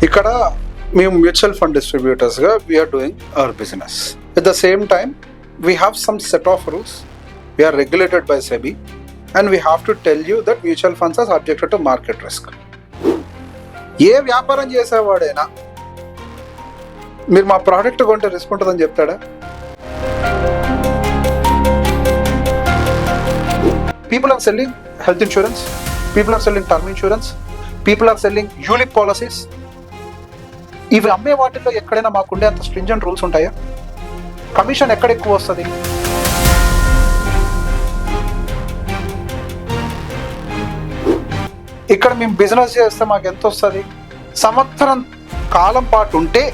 ఇక్కడ మేము mutual fund డిస్ట్రిబ్యూటర్స్గా we're doing our business. At the same time we have some set of rules. We're regulated by SEBI and we have to tell you that mutual funds are subjected to market risk. ఏ వ్యాపారం చేసేవాడైనా మీరు మా product కొంటే risk ఉంటుందని చెప్తాడా? People are selling health insurance, people are selling term insurance, people are selling ULIP policies. ఇవి అమ్మే వాటిల్లో ఎక్కడైనా మాకుండే అంత స్ట్రింజెంట్ రూల్స్ ఉంటాయా? కమిషన్ ఎక్కడ ఎక్కువ వస్తుంది? ఇక్కడ మేము బిజినెస్ చేస్తే మాకు ఎంత వస్తుంది? సంవత్సరం కాలం పాటు ఉంటే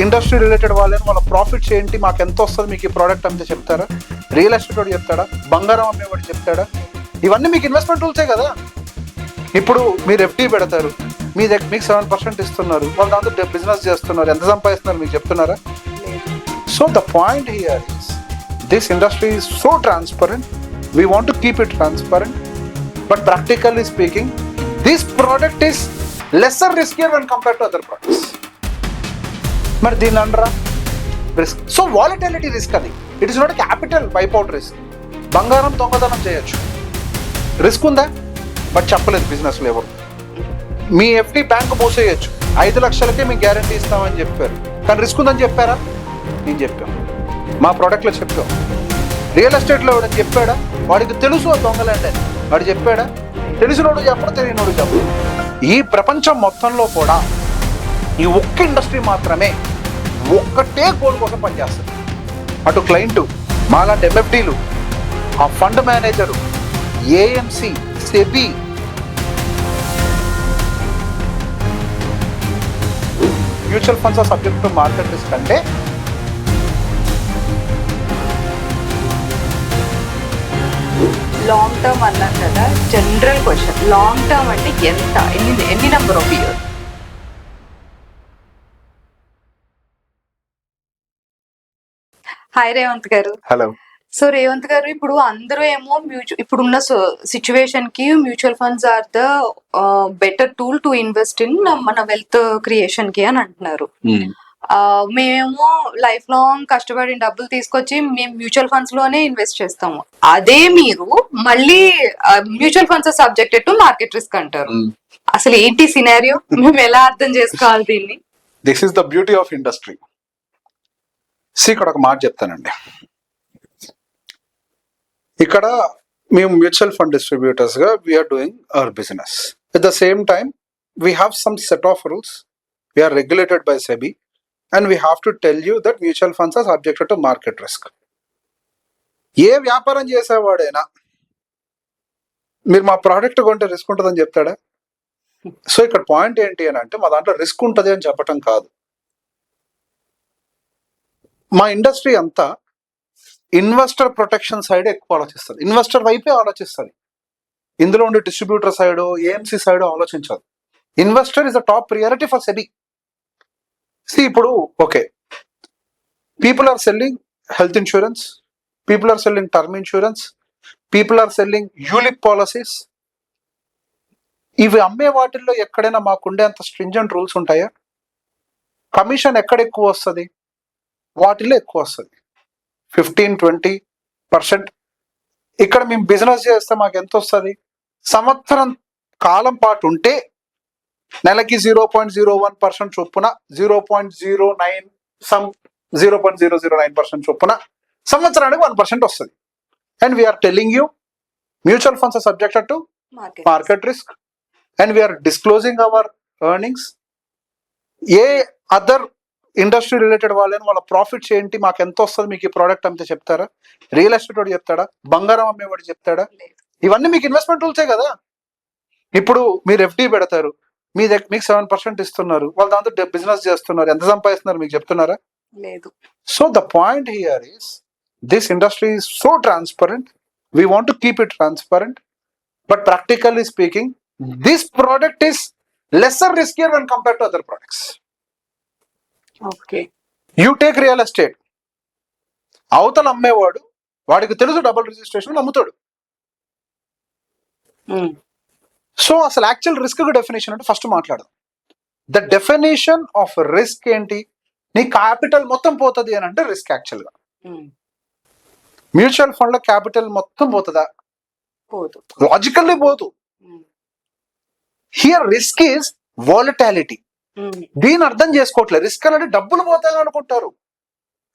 ఇండస్ట్రీ రిలేటెడ్ వాళ్ళని వాళ్ళ ప్రాఫిట్స్ ఏంటి, మాకు ఎంత వస్తుంది మీకు ఈ ప్రోడక్ట్ అంతే చెప్తారా? రియల్ ఎస్టేట్ వాడు చెప్తాడా? బంగారం అమ్మేవాడు చెప్తాడా? ఇవన్నీ మీకు ఇన్వెస్ట్మెంట్ రూల్సే కదా. ఇప్పుడు మీరు ఎఫ్డీ పెడతారు, మీకు 7% ఇస్తున్నారు, వాళ్ళు దాంతో బిజినెస్ చేస్తున్నారు, ఎంత సంపాదిస్తున్నారు మీకు చెప్తున్నారా? So the point here is this industry is so transparent. We want to keep it transparent, but practically speaking this product is lesser riskier when compare to other products. మరి దీని అండరా రిస్క్. సో వాలటిలిటీ రిస్క్ అది. It is not capital wipe out risk. బంగారం దొంగతనం చేయొచ్చు, risk ఉందా? But చెప్పలేదు బిజినెస్లో ఎవరు. మీ ఎఫ్డి బ్యాంకు మూసేయచ్చు, 5 లక్షలకే మీకు గ్యారంటీ ఇస్తామని చెప్పారు, కానీ రిస్క్ ఉందని చెప్పారా? నేను చెప్పాను, మా ప్రోడక్ట్లో చెప్పాం. రియల్ ఎస్టేట్లో వాడు చెప్పాడా? వాడికి తెలుసు ఆ దొంగలండి అని వాడు చెప్పాడా? తెలిసినోడు చెప్పడు, తెలియనోడు చెప్పడు. ఈ ప్రపంచం మొత్తంలో కూడా ఈ ఒక్క ఇండస్ట్రీ మాత్రమే ఒక్కటే గోల్ కోసం పనిచేస్తుంది. అటు క్లయింటు, మాలాంటి ఎంఎఫ్డీలు, ఆ fund manager, AMC, SEBI, mutual funds are subject to market risk. అంటే లాంగ్ టర్మ్ అన్నారు కదా, జనరల్ క్వశ్చన్, లాంగ్ టర్మ్ అంటే ఎంత, ఎన్ని number of years? Hi Revanth గారు. హలో. సో రేవంత్ గారు, ఇప్పుడు అందరూ ఏమో ఇప్పుడున్న సిచ్యువేషన్ కి mutual funds are the better tool to invest in మన వెల్త్ క్రియేషన్ కి అని అంటున్నారు. మేమేమో లైఫ్ లాంగ్ కష్టపడి డబ్బులు తీసుకొచ్చి మేము మ్యూచువల్ ఫండ్స్ లోనే ఇన్వెస్ట్ చేస్తాము. అదే మీరు మళ్ళీ mutual funds subjected to market risk అంటారు. అసలు ఏంటి సినారియో? మేము ఎలా అర్థం చేసుకోవాలి దీన్ని? This is the beauty of industry. ఇక్కడ ఒక మాట చెప్తానండి. ఇక్కడ మేము మ్యూచువల్ ఫండ్ డిస్ట్రిబ్యూటర్స్గా we're doing our business. At the same time we have some set of rules. We're regulated by SEBI and we have to tell you that mutual funds are subjected to market risk. ఏ వ్యాపారం చేసేవాడైనా మీరు మా product కొంటే risk ఉంటుందని చెప్తాడా? So ఇక్కడ point ఏంటి అని అంటే, మా దాంట్లో రిస్క్ ఉంటుంది అని చెప్పటం కాదు. మా ఇండస్ట్రీ అంతా ఇన్వెస్టర్ ప్రొటెక్షన్ సైడ్ ఎక్కువ ఆలోచిస్తుంది, ఇన్వెస్టర్ వైపే ఆలోచిస్తుంది. ఇందులో ఉండే డిస్ట్రిబ్యూటర్ సైడ్, ఏఎంసీ సైడ్ ఆలోచించదు. Investor is the top priority for SEBI. ఇప్పుడు okay, people are selling health insurance, people are selling term insurance, people are selling ULIP policies. ఇవి అమ్మే వాటిల్లో ఎక్కడైనా మాకుండే అంత స్ట్రింజెంట్ రూల్స్ ఉంటాయా? కమిషన్ ఎక్కడ ఎక్కువ వస్తుంది? వాటిల్లో ఎక్కువ వస్తుంది, 15-20%. ఇక్కడ మేము బిజినెస్ చేస్తే మాకు ఎంత వస్తుంది? సంవత్సరం కాలం పాటు ఉంటే నెలకి 0.01% చొప్పున, 0.09 0.009% చొప్పున సంవత్సరానికి 1% వస్తుంది. And we're telling you mutual funds are subjected to market risk and we're disclosing our earnings. ఏ అదర్ ఇండస్ట్రీ రిలేటెడ్ వాళ్ళని వాళ్ళ ప్రాఫిట్స్ ఏంటి, మాకు ఎంత వస్తుంది మీకు ఈ ప్రోడక్ట్ అంతే చెప్తారా? రియల్ ఎస్టేట్ వాడు చెప్తాడా? బంగారం అమ్మేవాడు చెప్తాడా? ఇవన్నీ మీకు ఇన్వెస్ట్మెంట్ రూల్సే కదా. ఇప్పుడు మీరు ఎఫ్డీ పెడతారు, మీకు 7% ఇస్తున్నారు, వాళ్ళు దాంతో బిజినెస్ చేస్తున్నారు, ఎంత సంపాదిస్తున్నారు మీకు చెప్తున్నారా? లేదు. So the point here is this industry is so transparent. We want to keep it transparent, but practically speaking this product is lesser riskier when compare to other products. Okay, you take real estate. అవతల అమ్మేవాడు, వాడికి తెలుసు double registration, అమ్ముతాడు. So అసలు actual risk definition అంటే first మాట్లాడదాం. The definition of risk ఏంటి? నీ capital మొత్తం పోతుంది అని అంటే రిస్క్. యాక్చువల్ గా మ్యూచువల్ ఫండ్ లో క్యాపిటల్ మొత్తం పోతుందా? పోదు. లాజికల్లీ పోదు. Here risk is volatility. దీన్ని అర్థం చేసుకోవట్లేదు. రిస్క్ అంటే డబ్బులు పోతాయని అనుకుంటారు.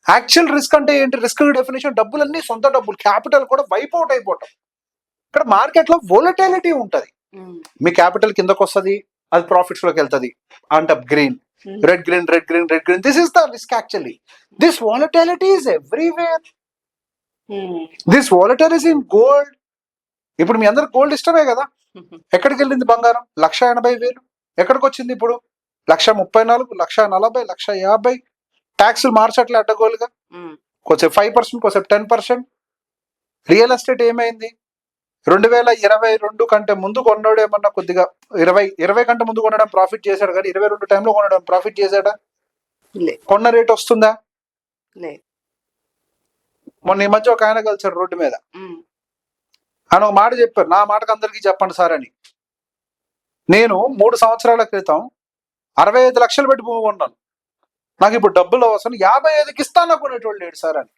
యాక్చువల్ రిస్క్ అంటే ఏంటి? రిస్క్ డెఫినేషన్ డబ్బులన్నీ సొంత డబ్బులు, క్యాపిటల్ కూడా వైప్ అవుట్ అయిపోవటం. ఇక్కడ మార్కెట్ లో వోలటాలిటీ ఉంటది. మీ క్యాపిటల్ కిందకు వస్తుంది, అది ప్రాఫిట్స్ లోకి వెళ్తుంది అంటే green, red green, red green, red green. This is the risk actually. This volatility is everywhere. This volatility in gold. ఇప్పుడు మీ అందరు గోల్డ్ ఇష్టమే కదా. ఎక్కడికి వెళ్ళింది బంగారం? 1,80,000. ఎక్కడికి వచ్చింది ఇప్పుడు? 1,34,000, 1,40,000, 1,50,000. ట్యాక్సులు మార్చట్లే అడ్డగోలుగా. కొంచెం 5%, కొంచెం 10%. రియల్ ఎస్టేట్ ఏమైంది? 2022 కంటే ముందు కొన్నాడు ఏమన్నా కొద్దిగా 20 కంటే ముందు కొనడం ప్రాఫిట్ చేశాడు, కానీ 22 టైంలో కొనడం ప్రాఫిట్ చేశాడా? కొన్న రేట్ వస్తుందా? మొన్న ఈ మధ్య ఒక ఆయన కలిసాడు రోడ్డు మీద. ఆయన ఒక మాట చెప్పారు, నా మాటకు అందరికీ చెప్పండి సార్ అని. నేను 3 సంవత్సరాల క్రితం 65 లక్షలు పెట్టి భూమి కొన్నాను. నాకు ఇప్పుడు డబ్బులు అవసరం, 55కి ఇస్తాను కొనేటోళ్ళు లేడు సార్ అని.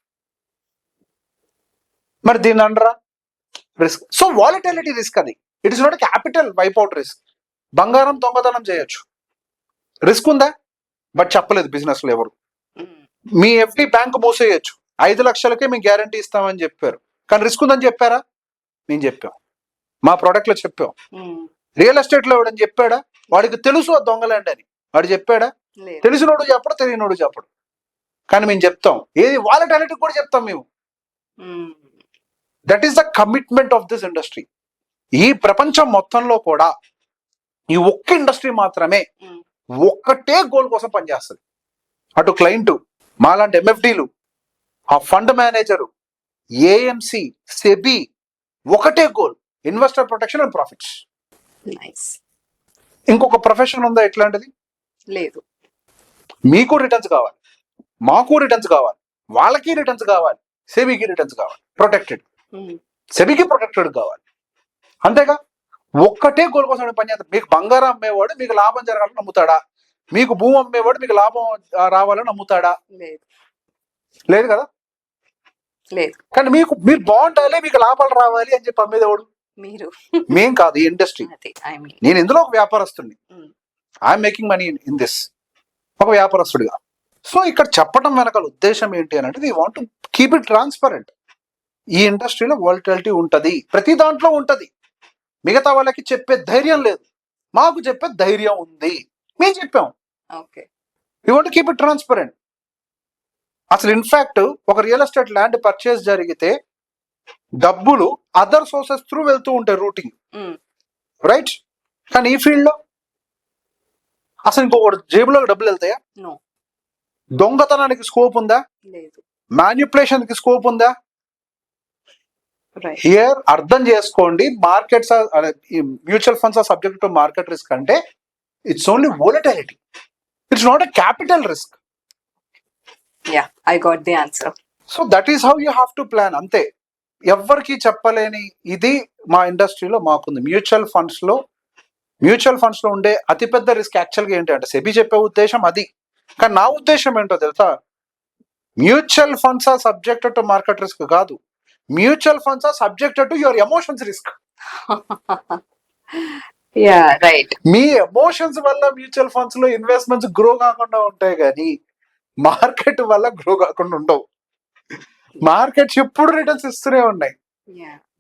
మరి దీన్ని అనరా రిస్క్? సో వాలటాలిటీ రిస్క్ అది. It is not capital wipe out risk. బంగారం దొంగతనం చేయొచ్చు, రిస్క్ ఉందా? బట్ చెప్పలేదు బిజినెస్ లో ఎవరు. మీ ఎఫ్డి బ్యాంక్ మూసేయచ్చు, 5 లక్షలకే మేము గ్యారంటీ ఇస్తామని చెప్పారు, కానీ రిస్క్ ఉందని చెప్పారా? నేను చెప్పాం, మా ప్రోడక్ట్ లో చెప్పాం. రియల్ ఎస్టేట్ లో ఎవడని చెప్పాడా? వాడికి తెలుసు అది దొంగలండి అని. వాడు చెప్పాడా? తెలిసినోడు చెప్పడు, తెలియనోడు చెప్పడు. కానీ మేము చెప్తాం, ఏది వాలటాలిటీ కూడా చెప్తాం మేము. That is the commitment of this industry. ఈ ప్రపంచం మొత్తంలో కూడా ఈ ఒక్క ఇండస్ట్రీ మాత్రమే ఒక్కటే గోల్ కోసం పనిచేస్తుంది. అటు క్లయింట్, మాలాంటి ఎంఎఫ్డీలు, ఆ ఫండ్ మేనేజరు, ఏఎంసి, సెబీ, ఒకటే goal, investor protection and profits. ఇంకొక ప్రొఫెషన్ ఉందా ఇట్లాంటిది? లేదు. మీకు రిటర్న్స్ కావాలి, మాకు రిటర్న్స్ కావాలి, వాళ్ళకి రిటర్న్స్ కావాలి, సెబీకి రిటర్న్స్ కావాలి, ప్రొటెక్టెడ్. సెబీకి ప్రొటెక్టెడ్ కావాలి, అంతేగా. ఒక్కటే గోల్ కోసం పనిచేస్తారు. మీకు బంగారం అమ్మేవాడు మీకు లాభం జరగాలని నమ్ముతాడా? మీకు భూమి అమ్మేవాడు మీకు లాభం రావాలని నమ్ముతాడా? లేదు కదా. లేదు. కానీ మీరు బాగుండాలి, మీకు లాభాలు రావాలి అని చెప్పి అమ్మేదేవాడు మీరు, మేం కాదు, ఈ ఇండస్ట్రీ. నేను ఇందులో ఒక వ్యాపారస్తుడిని. I'm making money in this, ఒక వ్యాపారస్తుడిగా. సో ఇక్కడ చెప్పడం వెనకాల ఉద్దేశం ఏంటి అని అంటే, we want to keep it transparent. ఈ ఇండస్ట్రీలో వాలటాలిటీ ఉంటది, ప్రతి దాంట్లో ఉంటది. మిగతా వాళ్ళకి చెప్పే ధైర్యం లేదు, మాకు చెప్పే ధైర్యం ఉంది. మేము చెప్పాం, we want keep it transparent. అసలు ఇన్ఫాక్ట్ ఒక రియల్ ఎస్టేట్ ల్యాండ్ పర్చేస్ జరిగితే డబ్బులు అదర్ సోర్సెస్ త్రూ వెళ్తూ ఉంటాయి, రూటింగ్, రైట్? కానీ ఈ ఫీల్డ్ లో అసలు ఇంకొకటి జేబులో డబ్బులు వెళ్తాయా? దొంగతనానికి స్కోప్ ఉందా? మ్యానిపులేషన్ కి స్కోప్ ఉందా? హియర్ అర్థం చేసుకోండి, markets mutual funds are subject to market risk అంటే it's only volatility, it's not a capital risk. Yeah, I got the answer. So that is how you have to plan. అంతే, ఎవ్వరికి చెప్పలేని ఇది మా ఇండస్ట్రీలో మాకుంది. మ్యూచువల్ ఫండ్స్ లో ఉండే అతిపెద్ద రిస్క్ యాక్చువల్గా ఏంటి అంటే, సెబీ చెప్పే ఉద్దేశం అది, కానీ నా ఉద్దేశం ఏంటో తెలుసా? Mutual funds are subjected to market risk కాదు, mutual funds are subjected to your emotions risk. Yeah, right. మీ ఎమోషన్స్ వల్ల మ్యూచువల్ ఫండ్స్ లో ఇన్వెస్ట్మెంట్స్ గ్రో కాకుండా ఉంటాయి, కానీ మార్కెట్ వల్ల గ్రో కాకుండా ఉండవు. మార్కెట్స్ ఎప్పుడు రిటర్న్స్ ఇస్తూనే ఉన్నాయి,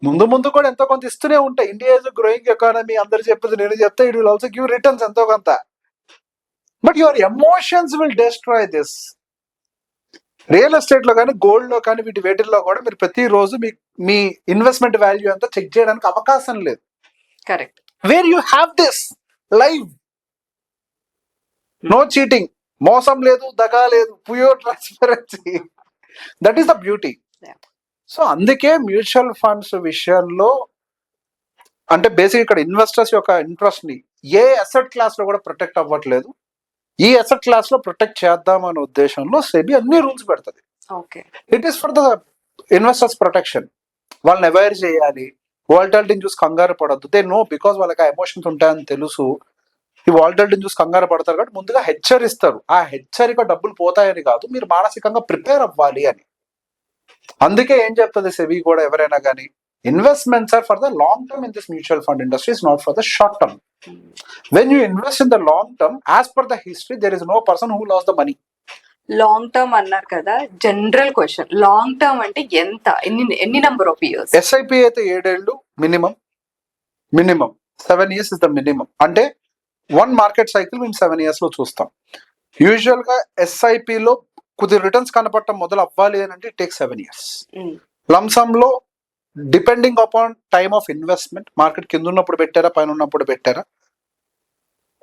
ముందు కూడా ఎంతో కొంత ఇస్తూనే ఉంటాయి. ఇండియా ఇస్ గ్రోయింగ్ ఎకానమీ, అందరు చెప్పేది నేను చెప్తా, it will also give returns ఎంతో కొంత. But your emotions will destroy this. Real estate లో కానీ, గోల్డ్ లో కానీ, వేటిల్లో కూడా మీరు ప్రతిరోజు మీ ఇన్వెస్ట్మెంట్ వాల్యూ అంతా చెక్ చేయడానికి అవకాశం లేదు. Correct. Where you have this live, no cheating, మోసం లేదు, దగా లేదు, pure transparency. That is the beauty. So అందుకే మ్యూచువల్ ఫండ్స్ విషయంలో అంటే బేసిక్ ఇక్కడ ఇన్వెస్టర్స్ యొక్క ఇంట్రెస్ట్ ని ఏ అసెట్ క్లాస్ లో కూడా ప్రొటెక్ట్ అవ్వట్లేదు. ఈ అసెట్ క్లాస్ లో ప్రొటెక్ట్ చేద్దాం అనే ఉద్దేశంలో సెబీ అన్ని రూల్స్ పెడుతుంది. It is for the investors protection. వాళ్ళని అవేర్ చేయాలి, వాల్టాలిటీని చూసి కంగారు పడద్దు. దే నో, బికాస్ వాళ్ళకి ఆ ఎమోషన్స్ ఉంటాయని తెలుసు. ఈ వాల్టాలిటీని చూసి కంగారు పడతారు కాబట్టి ముందుగా హెచ్చరిస్తారు. ఆ హెచ్చరిక డబ్బులు పోతాయని కాదు, మీరు మానసికంగా ప్రిపేర్ అవ్వాలి అని. అందుకే ఏం చెప్తుంది సెబీ కూడా, ఎవరైనా కానీ investments are for the long term in this mutual fund industry, is not for the short term. When you invest in the long term, as per the history, there is no person who lost the money. Long term అన్నారు కదా, general question, long term అంటే ఎంత, ఎన్ని number of years? SIP అయితే 7 ఏళ్ళు minimum. 7 years is the minimum. అంటే 1 market cycle మేము 7 years లో చూస్తాం. యూజువల్ గా ఎస్ఐపిలో కొద్ది రిటర్న్స్ కనపడటం మొదలు అవ్వాలి అని అంటే ఇట్ టేక్ 7 years. లంసమ్ లో depending upon time of investment, market కింద ఉన్నప్పుడు పెట్టారా పైన ఉన్నప్పుడు పెట్టారా,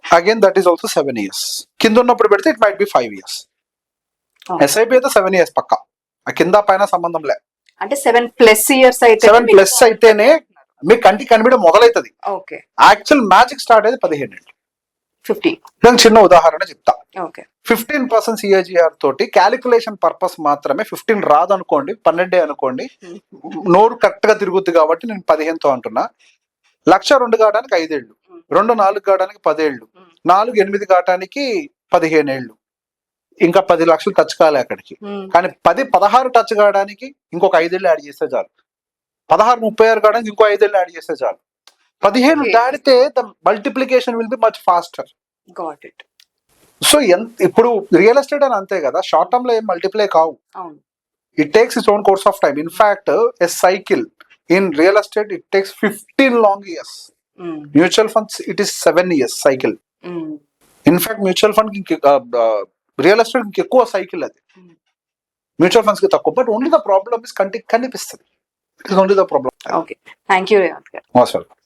again that is also 7 years. కింద ఉన్నప్పుడు పెడితే it might be 5 years. SIP అయితే 7 years పక్కా, ఆ కింద పైన సంబంధం లే. అంటే 7+ years అయితే, 7+ అయితేనే మీ కంటికి కనిపించడం మొదలవుతుంది. ఓకే, యాక్చువల్ మ్యాజిక్ స్టార్ట్ అయితే 15 ఏళ్ళు. 15. నేను చిన్న ఉదాహరణ చెప్తా. ఓకే, 15% CAGR తోటి క్యాలిక్యులేషన్ పర్పస్ మాత్రమే 15 రాదు అనుకోండి, 12 అనుకోండి, నోరు కరెక్ట్ గా తిరుగుద్ది కాబట్టి నేను 15తో అంటున్నా. 1,02,000 కావడానికి 5 ఏళ్ళు, 2,04,000 కావడానికి 10 ఏళ్ళు, 4,08,000 కావడానికి 15 ఏళ్ళు, ఇంకా 10 లక్షలు టచ్ కాలే అక్కడికి. కానీ 10-16 టచ్ కావడానికి ఇంకొక 5 ఏళ్ళు యాడ్ చేస్తే చాలు. 16-36 కావడానికి ఇంకో 5 ఏళ్ళు యాడ్ చేస్తే చాలు. 15 దాటితే the multiplication will be much faster. Got it. So ఇప్పుడు రియల్ ఎస్టేట్ అని అంతే కదా, షార్ట్ టర్మ్ లో ఏం మల్టిప్లై కావు. It takes its own course of time. In fact a cycle in real estate it takes 15 long years. Mutual funds it is 7 years cycle. In fact mutual fund real estate ఇంకెక్కువ cycle అది, mutual funds కి తక్కువ. But only the problem is కంటికి కనిపిస్తుంది. It is only the problem. Okay, thank you Revanth గారు. Most welcome.